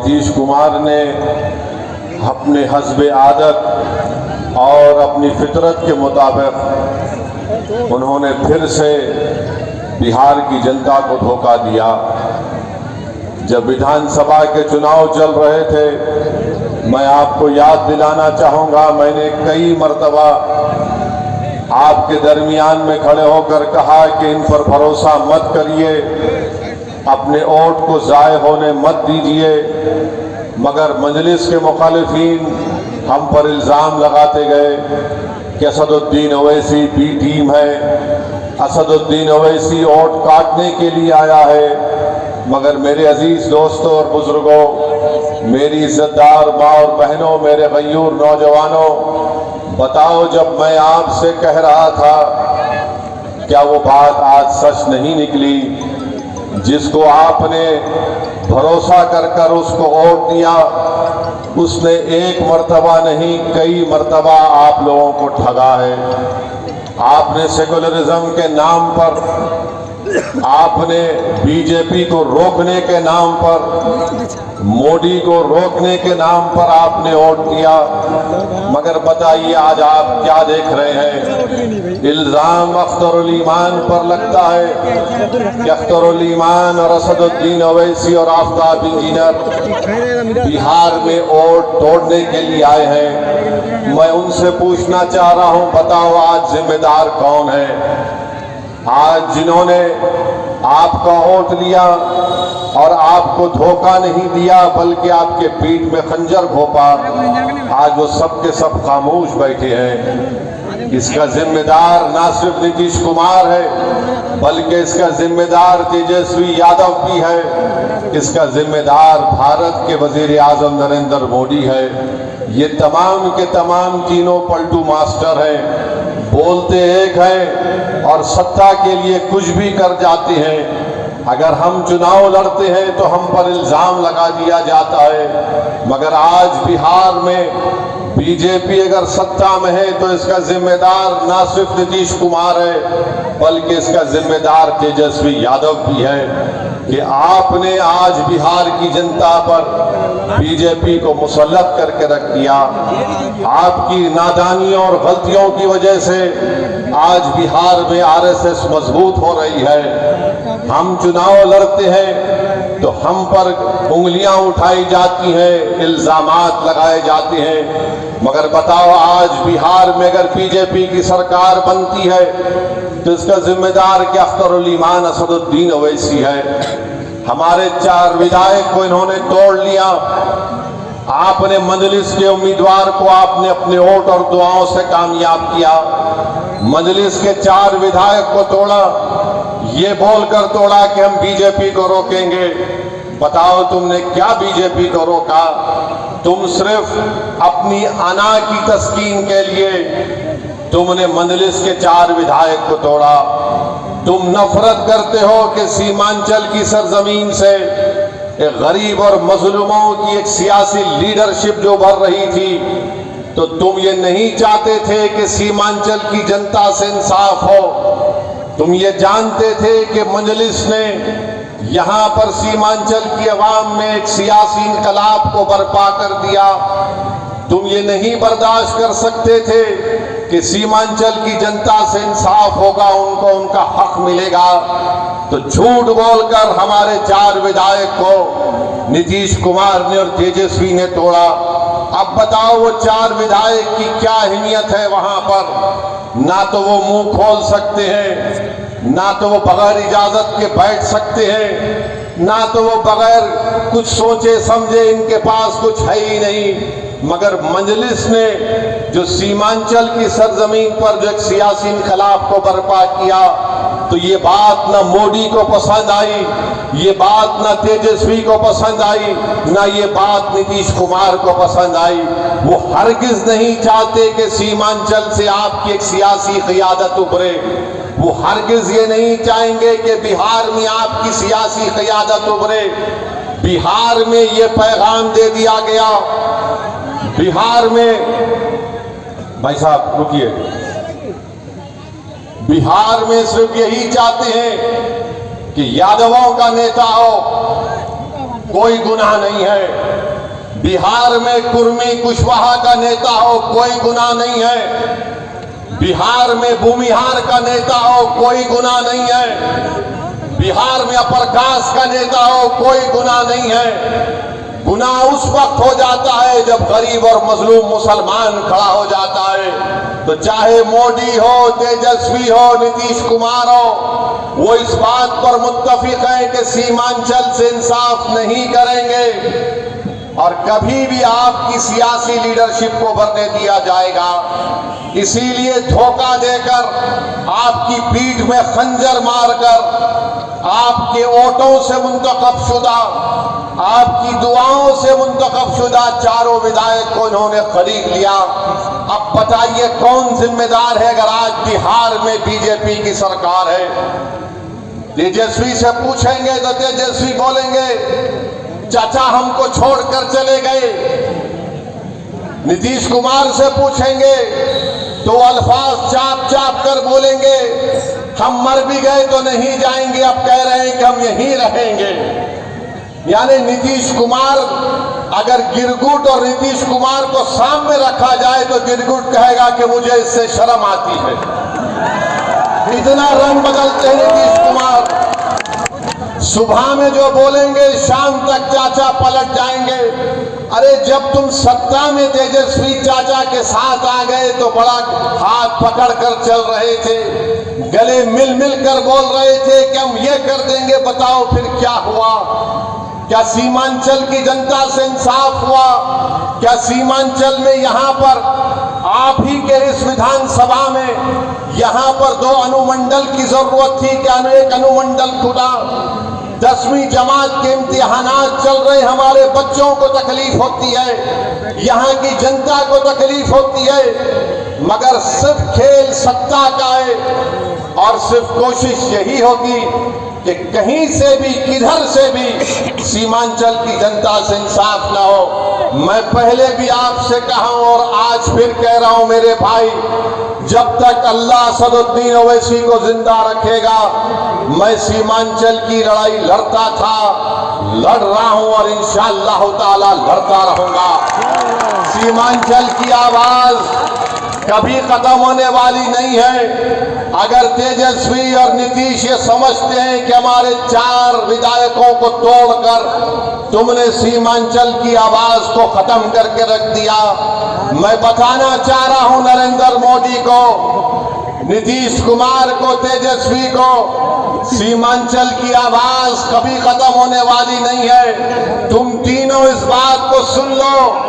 नीतीश कुमार ने अपने हस्बे आदत और अपनी फितरत के मुताबिक उन्होंने फिर से बिहार की जनता को धोखा दिया। जब विधानसभा के चुनाव चल रहे थे, मैं आपको याद दिलाना चाहूँगा, मैंने कई मर्तबा आपके दरमियान में खड़े होकर कहा कि इन पर भरोसा मत करिए, अपने वोट को ज़ाय होने मत दीजिए। मगर मजलिस के मुखालिफिन हम पर इल्ज़ाम लगाते गए कि असदुद्दीन ओवैसी बी टीम है, असदुद्दीन ओवैसी वोट काटने के लिए आया है। मगर मेरे अजीज़ दोस्तों और बुजुर्गों, मेरी इज्जतदार माँ और बहनों, मेरे गयूर नौजवानों, बताओ, जब मैं आपसे कह रहा था, क्या वो बात आज सच नहीं निकली? जिसको आपने भरोसा कर उसको वोट दिया, उसने एक मर्तबा नहीं कई मर्तबा आप लोगों को ठगा है। आपने सेकुलरिज्म के नाम पर, आपने बीजेपी को रोकने के नाम पर, मोदी को रोकने के नाम पर आपने वोट दिया। मगर बताइए आज आप क्या देख रहे हैं? इल्जाम अख्तरुल ईमान पर लगता है कि अख्तरुल ईमान और असदुद्दीन ओवैसी और आफ्ताब इंजीनियर बिहार में वोट तोड़ने के लिए आए हैं। मैं उनसे पूछना चाह रहा हूं, बताओ आज जिम्मेदार कौन है? आज जिन्होंने आपका वोट लिया और आपको धोखा नहीं दिया बल्कि आपके पीठ में खंजर घोंपा, आज वो सब के सब खामोश बैठे हैं। इसका जिम्मेदार ना सिर्फ नीतीश कुमार है बल्कि इसका जिम्मेदार तेजस्वी यादव भी है, इसका जिम्मेदार भारत के वजीर आजम नरेंद्र मोदी है। ये तमाम के तमाम तीनों पलटू मास्टर हैं, बोलते एक हैं और सत्ता के लिए कुछ भी कर जाते हैं। अगर हम चुनाव लड़ते हैं तो हम पर इल्ज़ाम लगा दिया जाता है। मगर आज बिहार में बीजेपी अगर सत्ता में है तो इसका जिम्मेदार ना सिर्फ नीतीश कुमार है बल्कि इसका जिम्मेदार तेजस्वी यादव भी है कि आपने आज बिहार की जनता पर बीजेपी को मुसल्लत करके रख दिया। आपकी नादानियों और गलतियों की वजह से आज बिहार में आरएसएस मजबूत हो रही है। हम चुनाव लड़ते हैं तो हम पर उंगलियां उठाई जाती हैं, इल्जामात लगाए जाते हैं। मगर बताओ आज बिहार में अगर बीजेपी की सरकार बनती है तो इसका जिम्मेदार क्या अख्तरुल ईमान असदुद्दीन ओवैसी है। हमारे 4 विधायक को इन्होंने तोड़ लिया। आपने मजलिस के उम्मीदवार को आपने अपने वोट और दुआओं से कामयाब किया। मजलिस के 4 विधायक को तोड़ा, ये बोलकर तोड़ा कि हम बीजेपी को रोकेंगे। बताओ तुमने क्या बीजेपी को रोका? तुम सिर्फ अपनी अना की तस्कीन के लिए तुमने मजलिस के 4 विधायक को तोड़ा। तुम नफरत करते हो कि सीमांचल की सरजमीन से एक गरीब और मजलूमों की एक सियासी लीडरशिप जो भर रही थी, तो तुम ये नहीं चाहते थे कि सीमांचल की जनता से इंसाफ हो। तुम ये जानते थे कि मजलिस ने यहाँ पर सीमांचल की अवाम में एक सियासी इनकलाब को बर्पा कर दिया। तुम ये नहीं बर्दाश्त कर सकते थे कि सीमांचल की जनता से इंसाफ होगा, उनको उनका हक मिलेगा। तो झूठ बोलकर हमारे 4 विधायक को नीतीश कुमार ने और तेजस्वी ने तोड़ा। अब बताओ वो 4 विधायक की क्या अहमियत है वहां पर? ना तो वो मुंह खोल सकते हैं, ना तो वो बगैर इजाजत के बैठ सकते हैं, ना तो वो बगैर कुछ सोचे समझे, इनके पास कुछ है ही नहीं। मगर मजलिस ने जो सीमांचल की सरजमीन पर जो एक सियासी इनकलाब को बर्पा किया, तो ये बात ना मोदी को पसंद आई, ये बात ना तेजस्वी को पसंद आई, ना ये बात नीतीश कुमार को पसंद आई। वो हरगिज नहीं चाहते कि सीमांचल से आपकी एक सियासी क़ियादत उभरे। वो हरगिज ये नहीं चाहेंगे कि बिहार में आपकी सियासी क़ियादत उभरे। बिहार में ये पैगाम दे दिया गया, बिहार में, भाई साहब रुकिए, बिहार में सिर्फ यही चाहते हैं कि यादवों का नेता हो, कोई गुनाह नहीं है। बिहार में कुर्मी कुशवाहा का नेता हो, कोई गुनाह नहीं है। बिहार में भूमिहार का नेता हो, कोई गुनाह नहीं है। बिहार में अपर कास्ट का नेता हो, कोई गुनाह नहीं है। गुनाह उस वक्त हो जाता है जब गरीब और मजलूम मुसलमान खड़ा हो जाता है। तो चाहे मोदी हो, तेजस्वी हो, नीतीश कुमार हो, वो इस बात पर मुत्तफिक है कि सीमांचल से इंसाफ नहीं करेंगे और कभी भी आपकी सियासी लीडरशिप को भरने दिया जाएगा। इसीलिए धोखा देकर, आपकी पीठ में खंजर मारकर, आपके वोटों से मुंतखब शुदा, आपकी दुआओं से मुंतखब शुदा चारों विधायक को इन्होंने खरीद लिया। अब बताइए कौन जिम्मेदार है अगर आज बिहार में बीजेपी की सरकार है? तेजस्वी से पूछेंगे तो तेजस्वी बोलेंगे चाचा हमको छोड़कर चले गए। नीतीश कुमार से पूछेंगे तो अल्फाज चाप चाप कर बोलेंगे हम मर भी गए तो नहीं जाएंगे, अब कह रहे हैं कि हम यहीं रहेंगे। यानी नीतीश कुमार, अगर गिरगुट और नीतीश कुमार को सामने रखा जाए तो गिरगुट कहेगा कि मुझे इससे शर्म आती है। इतना रंग बदलते हैं नीतीश कुमार। सुबह में जो बोलेंगे शाम तक चाचा पलट जाएंगे। अरे जब तुम सत्ता में तेजस्वी चाचा के साथ आ गए तो बड़ा हाथ पकड़कर चल रहे थे, गले मिल मिल कर बोल रहे थे कि हम ये कर देंगे। बताओ फिर क्या हुआ? क्या सीमांचल की जनता से इंसाफ हुआ? क्या सीमांचल में यहाँ पर आप ही के इस विधानसभा में यहाँ पर 2 अनुमंडल की जरूरत थी, क्या एक अनुमंडल खुला? 10वीं जमात के इम्तिहानात चल रहे, हमारे बच्चों को तकलीफ होती है, यहाँ की जनता को तकलीफ होती है, मगर सिर्फ खेल सत्ता का है और सिर्फ कोशिश यही होगी कि कहीं से भी, किधर से भी सीमांचल की जनता से इंसाफ ना हो। मैं पहले भी आपसे कहा और आज फिर कह रहा हूं मेरे भाई, जब तक अल्लाह असदुद्दीन ओवैसी को जिंदा रखेगा मैं सीमांचल की लड़ाई लड़ता था, लड़ रहा हूं और इंशाअल्लाह ताला लड़ता रहूंगा। सीमांचल की आवाज कभी खत्म होने वाली नहीं है। अगर तेजस्वी और नीतीश ये समझते हैं कि हमारे 4 विधायकों को तोड़कर तुमने सीमांचल की आवाज को खत्म करके रख दिया, मैं बताना चाह रहा हूं नरेंद्र मोदी को, नीतीश कुमार को, तेजस्वी को, सीमांचल की आवाज कभी खत्म होने वाली नहीं है। तुम तीनों इस बात को सुन लो,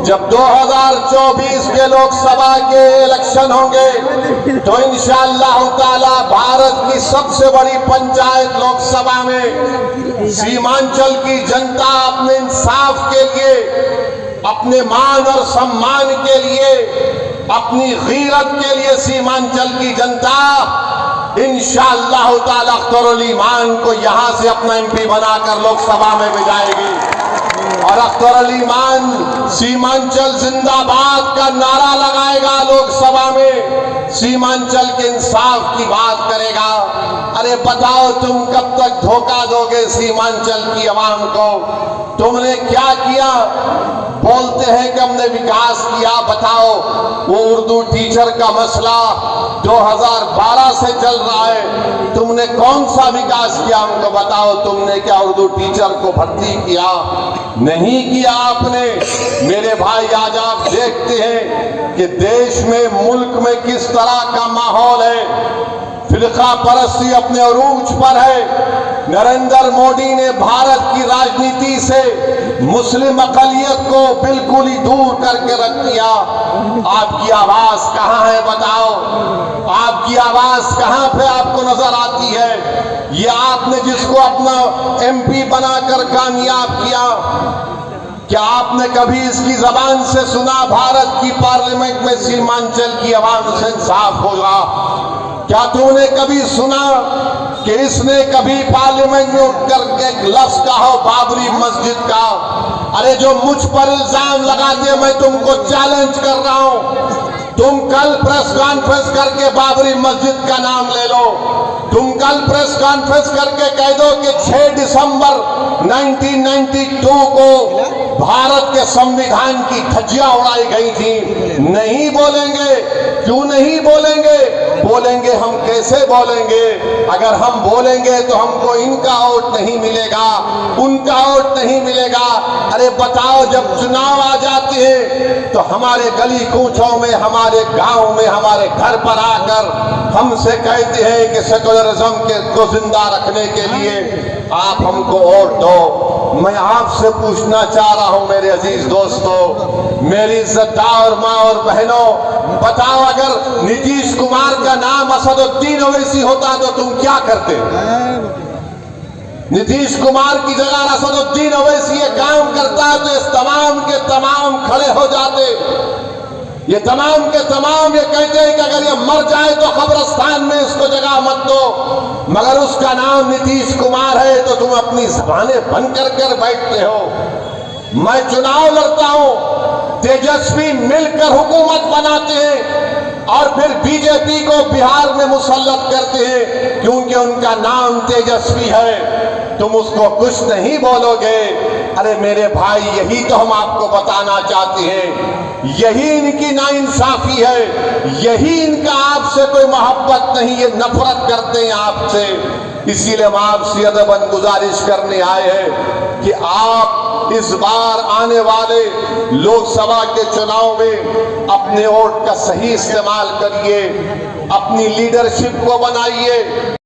जब 2024 के लोकसभा के इलेक्शन होंगे तो इंशाअल्लाह ताला भारत की सबसे बड़ी पंचायत लोकसभा में सीमांचल की जनता अपने इंसाफ के लिए, अपने मान और सम्मान के लिए, अपनी गीरत के लिए सीमांचल की जनता इंशाअल्लाह ताला अख्तरुल ईमान को यहां से अपना एमपी बनाकर लोकसभा में भेजाएगी और अख्तरुल ईमान सीमांचल जिंदाबाद का नारा लगाएगा लोकसभा में, सीमांचल के इंसाफ की बात करेगा। अरे बताओ तुम कब तक धोखा दोगे सीमांचल की आवाम को? तुमने क्या किया? बोलते हैं कि हमने विकास किया। बताओ वो उर्दू टीचर का मसला 2012 से चल रहा है, तुमने कौन सा विकास किया हमको बताओ? तुमने क्या उर्दू टीचर को भर्ती किया? नहीं किया आपने। मेरे भाई आज आप देखते हैं कि देश में, मुल्क में किस तरह का माहौल है, फिरका परस्ती अपने अरूज पर है। नरेंद्र मोदी ने भारत की राजनीति से मुस्लिम अक़लियत को बिल्कुल ही दूर करके रख दिया। आपकी आवाज कहां है बताओ? आपकी आवाज कहां पे आपको नजर आती है? ये आपने जिसको अपना एमपी बनाकर कामयाब किया, क्या आपने कभी इसकी जबान से सुना भारत की पार्लियामेंट में सीमांचल की आवाज से इंसाफ होगा? क्या तूने कभी सुना कि इसने कभी पार्लियामेंट में उठकर के लफ्ज कहा हो बाबरी मस्जिद का? अरे जो मुझ पर इल्जाम लगाते, मैं तुमको चैलेंज कर रहा हूं, तुम कल प्रेस कॉन्फ्रेंस करके बाबरी मस्जिद का नाम ले लो। तुम कल प्रेस कॉन्फ्रेंस करके कह दो कि 6 दिसंबर 1992 को भारत के संविधान की धज्जियां उड़ाई गई थी। नहीं बोलेंगे, क्यों नहीं बोलेंगे? बोलेंगे हम कैसे बोलेंगे? अगर हम बोलेंगे तो हमको इनका वोट नहीं मिलेगा, उनका वोट नहीं मिलेगा। अरे बताओ, जब चुनाव आ जाते हैं तो हमारे गली कूचों में, हमारे गांव में, हमारे घर पर आकर हमसे कहते हैं कि सेकुलरिज्म को जिंदा रखने के लिए आप हमको वोट दो। मैं आपसे पूछना चाह रहा हूं मेरे अजीज दोस्तों, मेरी इज्जतदार माँ और बहनों, बताओ अगर नीतीश कुमार का नाम असदुद्दीन ओवैसी होता तो तुम क्या करते? नीतीश कुमार की जगह असदुद्दीन ओवैसी ये काम करता है तो इस तमाम के तमाम खड़े हो जाते। ये तमाम के तमाम ये कहते हैं कि अगर ये मर जाए तो कब्रिस्तान में इसको जगह मत दो, मगर उसका नाम नीतीश कुमार है तो तुम अपनी जबानें बंद कर बैठते हो। मैं चुनाव लड़ता हूं, तेजस्वी मिलकर हुकूमत बनाते हैं और फिर बीजेपी को बिहार में मुसल्लत करते हैं क्योंकि उनका नाम तेजस्वी है। तुम उसको कुछ नहीं बोलोगे। अरे मेरे भाई, यही तो हम आपको बताना चाहते हैं, यही इनकी नाइंसाफी है, यही इनका आपसे कोई मोहब्बत नहीं, ये नफरत करते हैं आपसे। इसीलिए हम आपसे अदबन गुजारिश करने आए हैं कि आप इस बार आने वाले लोकसभा के चुनाव में अपने वोट का सही इस्तेमाल करिए, अपनी लीडरशिप को बनाइए।